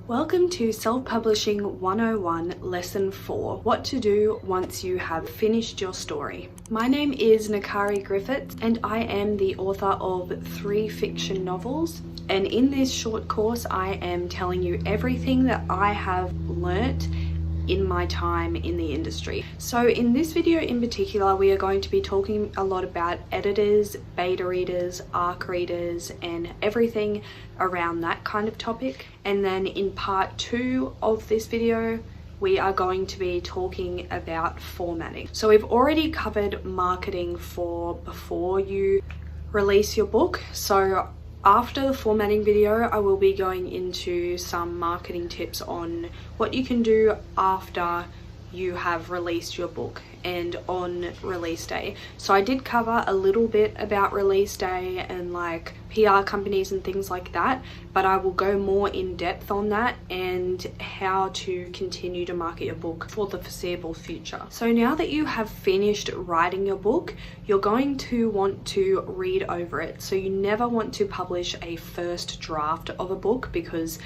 Welcome to Self-Publishing 101 Lesson 4, What to Do Once You Have Finished Your Story. My name is Nakari Griffiths and I am the author of 3 fiction novels, and in this short course I am telling you everything that I have learnt in my time in the industry. So in this video in particular, we are going to be talking a lot about editors, beta readers, ARC readers, and everything around that kind of topic. And then in part 2 of this video, we are going to be talking about formatting. So we've already covered marketing for before you release your book. So after the formatting video, I will be going into some marketing tips on what you can do after you have released your book and on release day. So I did cover a little bit about release day and like PR companies and things like that, but I will go more in depth on that and how to continue to market your book for the foreseeable future. So now that you have finished writing your book, you're going to want to read over it. So you never want to publish a first draft of a book, because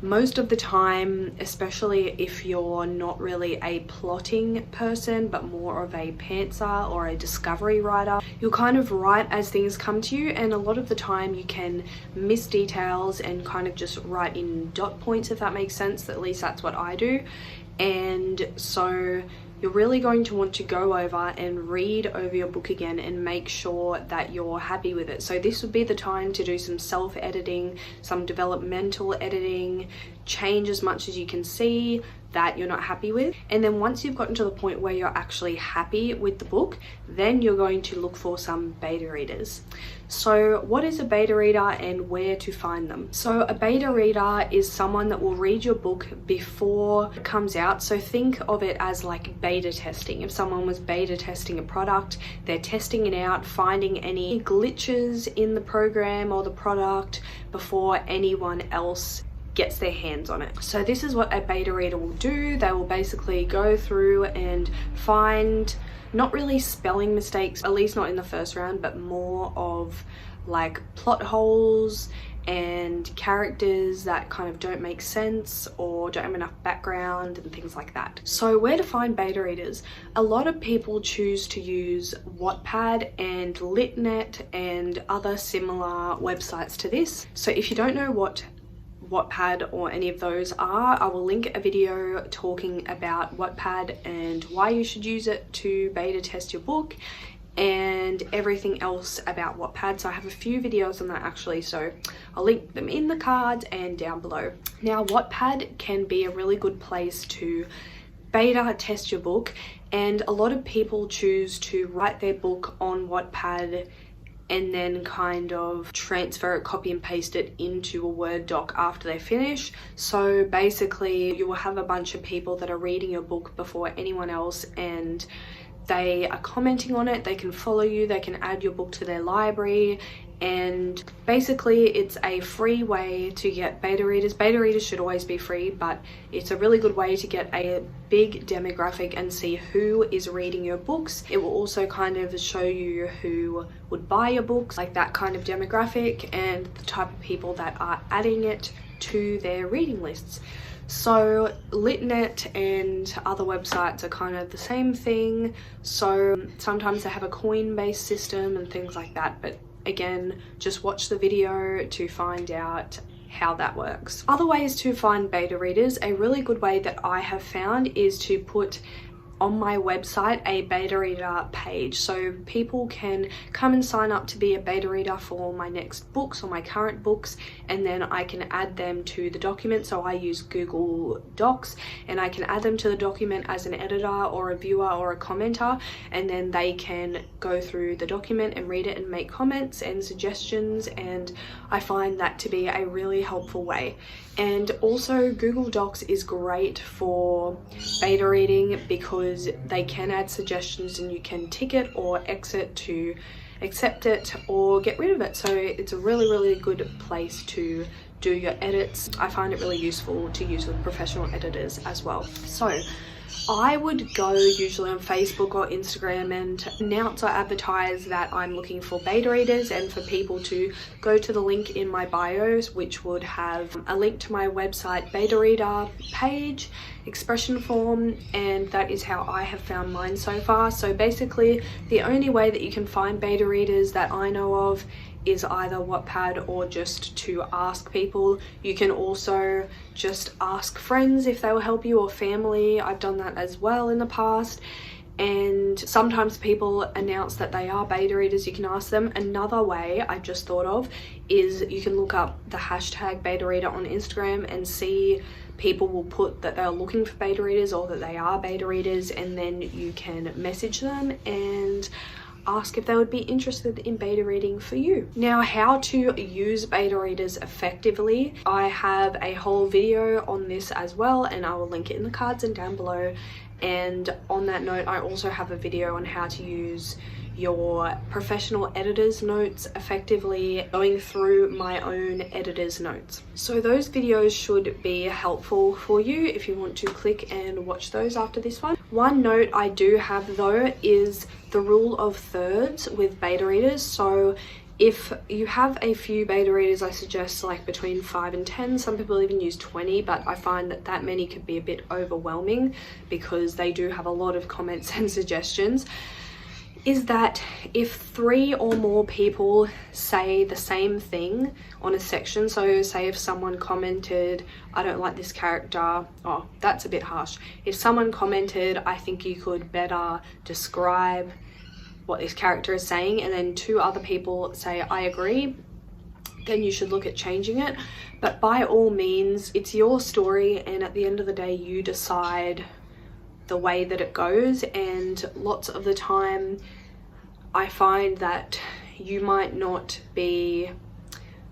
most of the time, especially if you're not really a plotting person but more of a pantser or a discovery writer, you'll kind of write as things come to you, and a lot of the time you can miss details and kind of just write in dot points, if that makes sense. At least that's what I do. And so you're really going to want to go over and read over your book again and make sure that you're happy with it. So this would be the time to do some self-editing, some developmental editing, change as much as you can see that you're not happy with. And then once you've gotten to the point where you're actually happy with the book, then you're going to look for some beta readers. So what is a beta reader and where to find them? So a beta reader is someone that will read your book before it comes out. So think of it as like beta testing. If someone was beta testing a product, they're testing it out, finding any glitches in the program or the product before anyone else gets their hands on it. So this is what a beta reader will do. They will basically go through and find not really spelling mistakes, at least not in the first round, but more of like plot holes and characters that kind of don't make sense or don't have enough background and things like that. So where to find beta readers? A lot of people choose to use Wattpad and LitNet and other similar websites to this. So if you don't know what Wattpad or any of those are, I will link a video talking about Wattpad and why you should use it to beta test your book and everything else about Wattpad. So I have a few videos on that actually, so I'll link them in the cards and down below. Now Wattpad can be a really good place to beta test your book, and a lot of people choose to write their book on Wattpad and then kind of transfer it, copy and paste it into a Word doc after they finish. So basically you will have a bunch of people that are reading your book before anyone else, and they are commenting on it, they can follow you, they can add your book to their library, and basically it's a free way to get beta readers. Beta readers should always be free, but it's a really good way to get a big demographic and see who is reading your books. It will also kind of show you who would buy your books, like that kind of demographic, and the type of people that are adding it to their reading lists. So LitNet and other websites are kind of the same thing. So sometimes they have a coin-based system and things like that, but again, just watch the video to find out how that works. Other ways to find beta readers, a really good way that I have found is to put on my website a beta reader page, so people can come and sign up to be a beta reader for my next books or my current books, and then I can add them to the document. So I use Google Docs and I can add them to the document as an editor or a viewer or a commenter, and then they can go through the document and read it and make comments and suggestions, and I find that to be a really helpful way. And also Google Docs is great for beta reading because they can add suggestions and you can tick it or exit to accept it or get rid of it. So it's a really good place to do your edits. I find it really useful to use with professional editors as well. So I would go usually on Facebook or Instagram and announce or advertise that I'm looking for beta readers, and for people to go to the link in my bios, which would have a link to my website beta reader page, expression form, and that is how I have found mine so far. So basically the only way that you can find beta readers that I know of is either Wattpad or just to ask people. You can also just ask friends if they will help you, or family. I've done that as well in the past. And sometimes people announce that they are beta readers. You can ask them. Another way I just thought of is you can look up the hashtag beta reader on Instagram and see people will put that they're looking for beta readers or that they are beta readers, and then you can message them and ask if they would be interested in beta reading for you. Now, how to use beta readers effectively, I have a whole video on this as well, and I will link it in the cards and down below. And on that note, I also have a video on how to use your professional editor's notes effectively, going through my own editor's notes. So those videos should be helpful for you if you want to click and watch those after this one. One note I do have though is the rule of thirds with beta readers. So if you have a few beta readers, I suggest like between 5 and 10. Some people even use 20, but I find that that many could be a bit overwhelming because they do have a lot of comments and suggestions. Is that if 3 or more people say the same thing on a section, so say if someone commented, I don't like this character, oh, that's a bit harsh. If someone commented, I think you could better describe what this character is saying, and then 2 other people say, I agree, then you should look at changing it. But by all means, it's your story, and at the end of the day, you decide the way that it goes. And lots of the time I find that you might not be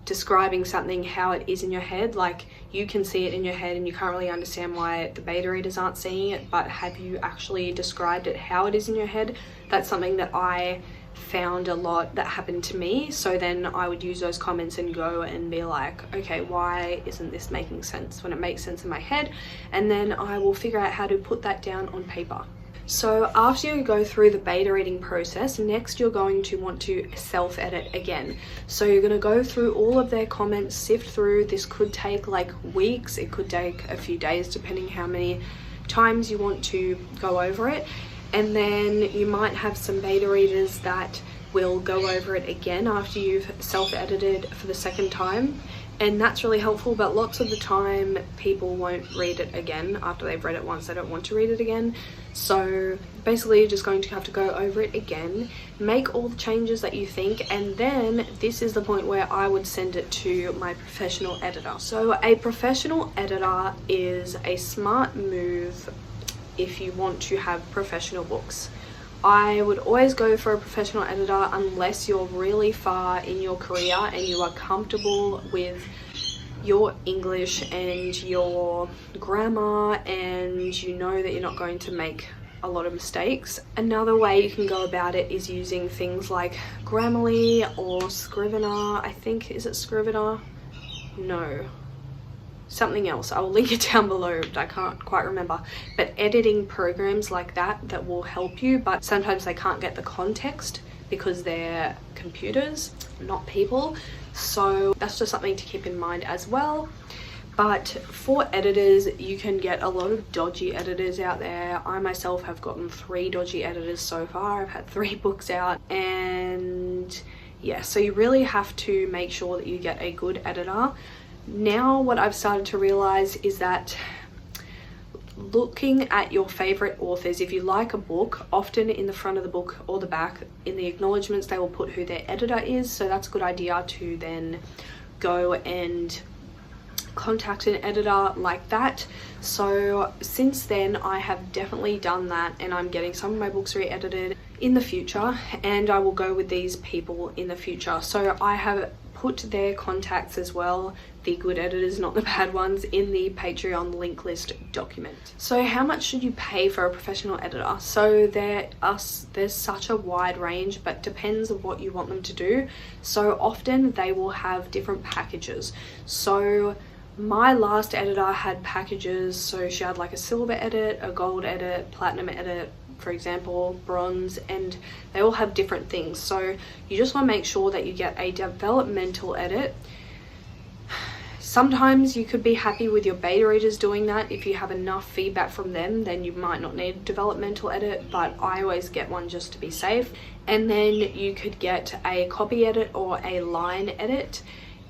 describing something how it is in your head. Like, you can see it in your head and you can't really understand why the beta readers aren't seeing it, but have you actually described it how it is in your head? That's something that I found a lot that happened to me. So then I would use those comments and go and be like, okay, why isn't this making sense when it makes sense in my head? And then I will figure out how to put that down on paper. So after you go through the beta reading process, next you're going to want to self-edit again. So you're going to go through all of their comments, sift through. This could take like weeks, it could take a few days depending how many times you want to go over it. And then you might have some beta readers that will go over it again after you've self-edited for the second time, and that's really helpful. But lots of the time people won't read it again after they've read it once. They don't want to read it again. So basically you're just going to have to go over it again, make all the changes that you think, and then this is the point where I would send it to my professional editor. So a professional editor is a smart move if you want to have professional books. I would always go for a professional editor unless you're really far in your career and you are comfortable with your English and your grammar, and you know that you're not going to make a lot of mistakes. Another way you can go about it is using things like Grammarly or Scrivener. I think, is it Scrivener? No, something else. I will link it down below, but I can't quite remember. But editing programs like that will help you, but sometimes they can't get the context because they're computers, not people. So that's just something to keep in mind as well. But for editors, you can get a lot of dodgy editors out there. I myself have gotten 3 dodgy editors so far. I've had 3 books out, and yeah, so you really have to make sure that you get a good editor. Now what I've started to realize is that looking at your favorite authors, if you like a book, often in the front of the book or the back in the acknowledgements they will put who their editor is. So that's a good idea to then go and contact an editor like that. So since then I have definitely done that, and I'm getting some of my books re-edited in the future, and I will go with these people in the future. So I have put their contacts as well, the good editors, not the bad ones, in the Patreon link list document. So how much should you pay for a professional editor? So there's such a wide range, but depends on what you want them to do. So often they will have different packages. So my last editor had packages, so she had like a silver edit, a gold edit, platinum edit, for example, bronze, and they all have different things. So you just want to make sure that you get a developmental edit. Sometimes you could be happy with your beta readers doing that. If you have enough feedback from them, then you might not need a developmental edit, but I always get one just to be safe. And then you could get a copy edit or a line edit.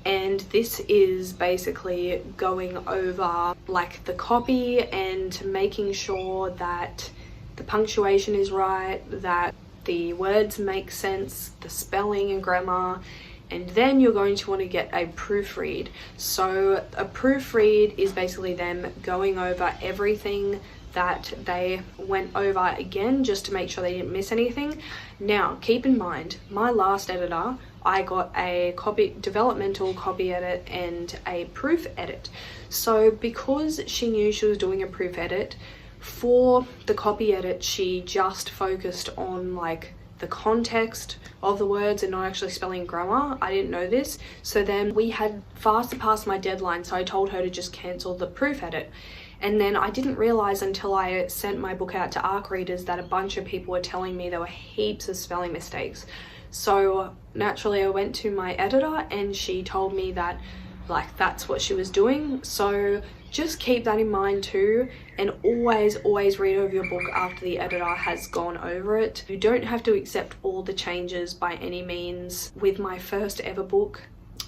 And this is basically going over like the copy and making sure that the punctuation is right, that the words make sense, the spelling and grammar. And then you're going to want to get a proofread. So a proofread is basically them going over everything that they went over again, just to make sure they didn't miss anything. Now, keep in mind, my last editor, I got a developmental copy edit and a proof edit. So because she knew she was doing a proof edit, for the copy edit, she just focused on like the context of the words and not actually spelling grammar. I didn't know this. So then we had fast past my deadline, so I told her to just cancel the proof edit. And then I didn't realize until I sent my book out to ARC readers that a bunch of people were telling me there were heaps of spelling mistakes. So naturally I went to my editor and she told me that like that's what she was doing. So just keep that in mind too, and always read over your book after the editor has gone over it. You don't have to accept all the changes by any means. With my first ever book,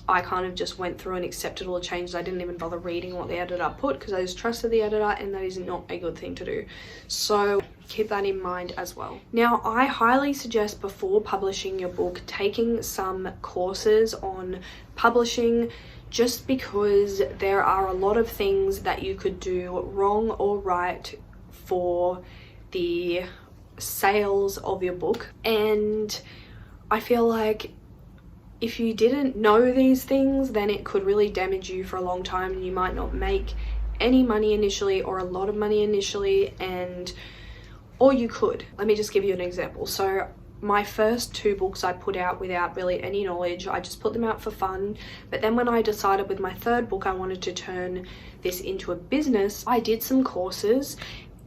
I kind of just went through and accepted all the changes. I didn't even bother reading what the editor put because I just trusted the editor, and that is not a good thing to do. So keep that in mind as well. Now, I highly suggest before publishing your book taking some courses on publishing, just because there are a lot of things that you could do wrong or right for the sales of your book. And I feel like if you didn't know these things, then it could really damage you for a long time, and you might not make any money initially or a lot of money initially, or you could. Let me just give you an example. So my first 2 books I put out without really any knowledge. I just put them out for fun. But then when I decided with my 3rd book I wanted to turn this into a business, I did some courses,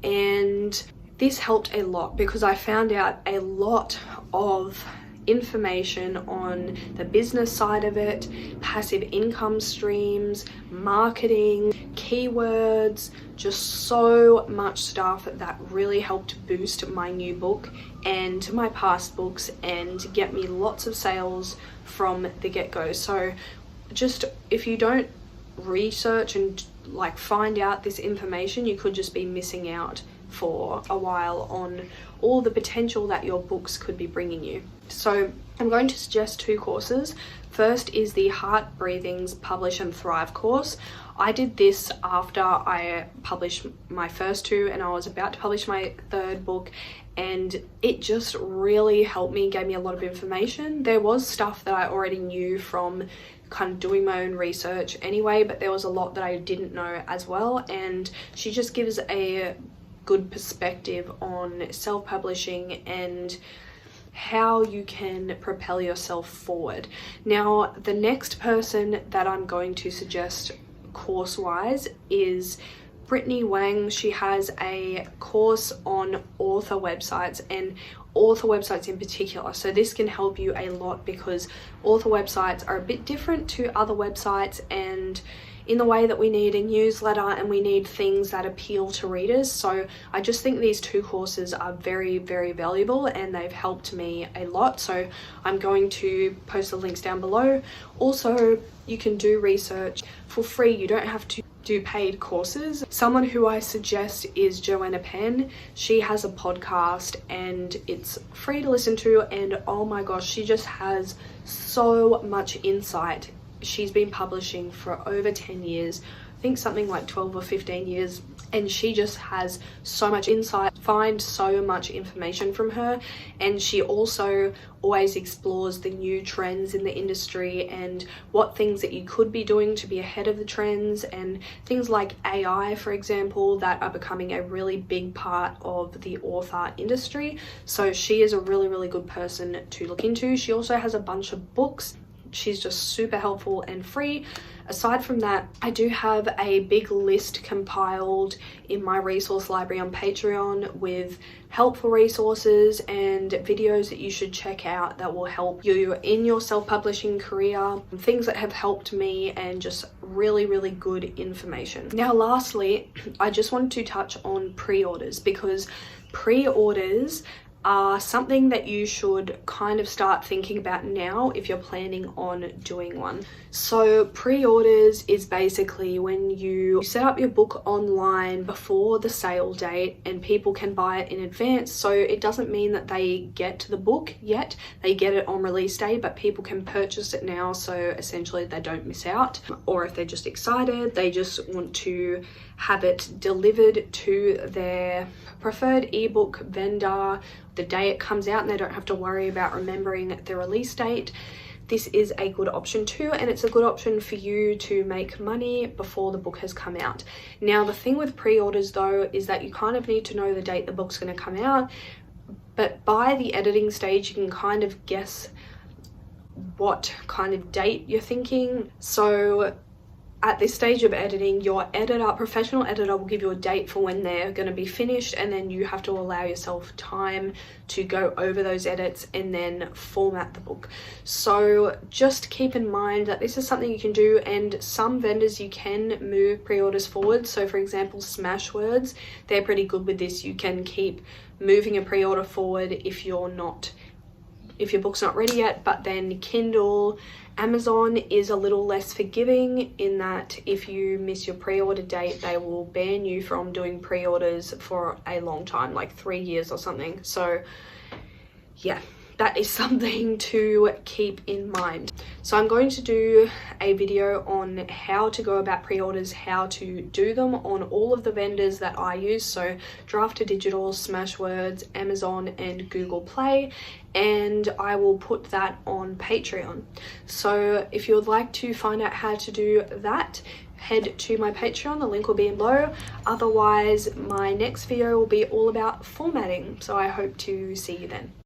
and this helped a lot because I found out a lot of information on the business side of it, passive income streams, marketing, keywords, just so much stuff that really helped boost my new book and my past books and get me lots of sales from the get-go. So just if you don't research and like find out this information, you could just be missing out for a while on all the potential that your books could be bringing you. So I'm going to suggest 2 courses. First is the Heart Breathings Publish and Thrive course. I did this after I published my first 2 and I was about to publish my 3rd book, and it just really helped me, gave me a lot of information. There was stuff that I already knew from kind of doing my own research anyway, but there was a lot that I didn't know as well, and she just gives a good perspective on self-publishing and how you can propel yourself forward. Now, the next person that I'm going to suggest course-wise is Brittany Wang. She has a course on author websites, and author websites in particular. So this can help you a lot because author websites are a bit different to other websites, and in the way that we need a newsletter and we need things that appeal to readers. So I just think these 2 courses are very valuable, and they've helped me a lot. So I'm going to post the links down below. Also, you can do research for free. You don't have to do paid courses. Someone who I suggest is Joanna Penn. She has a podcast and it's free to listen to, and oh my gosh, she just has so much insight. She's been publishing for over 10 years, think something like 12 or 15 years, and she just has so much insight, find so much information from her. And she also always explores the new trends in the industry and what things that you could be doing to be ahead of the trends, and things like AI, for example, that are becoming a really big part of the author industry. So she is a really good person to look into. She also has a bunch of books. She's just super helpful and free. Aside from that, I do have a big list compiled in my resource library on Patreon with helpful resources and videos that you should check out that will help you in your self-publishing career, things that have helped me, and just really good information. Now lastly, I just wanted to touch on pre-orders, because pre-orders are something that you should kind of start thinking about now if you're planning on doing one. So pre-orders is basically when you set up your book online before the sale date and people can buy it in advance. So it doesn't mean that they get the book yet, they get it on release day, but people can purchase it now, so essentially they don't miss out. Or if they're just excited, they just want to have it delivered to their preferred ebook vendor the day it comes out, and they don't have to worry about remembering the release date. This is a good option too, and it's a good option for you to make money before the book has come out. Now the thing with pre-orders though is that you kind of need to know the date the book's going to come out, but by the editing stage you can kind of guess what kind of date you're thinking. So at this stage of editing, your professional editor will give you a date for when they're going to be finished, and then you have to allow yourself time to go over those edits and then format the book. So just keep in mind that this is something you can do, and some vendors you can move pre-orders forward. So for example, Smashwords, they're pretty good with this. You can keep moving a pre-order forward if your book's not ready yet. But then Kindle, Amazon is a little less forgiving in that if you miss your pre-order date, they will ban you from doing pre-orders for a long time, like 3 years or something. So yeah, that is something to keep in mind. So I'm going to do a video on how to go about pre-orders, how to do them on all of the vendors that I use, so Draft2Digital, Smashwords, Amazon and Google Play, and I will put that on Patreon. So if you would like to find out how to do that, head to my Patreon, the link will be below. Otherwise, my next video will be all about formatting, so I hope to see you then.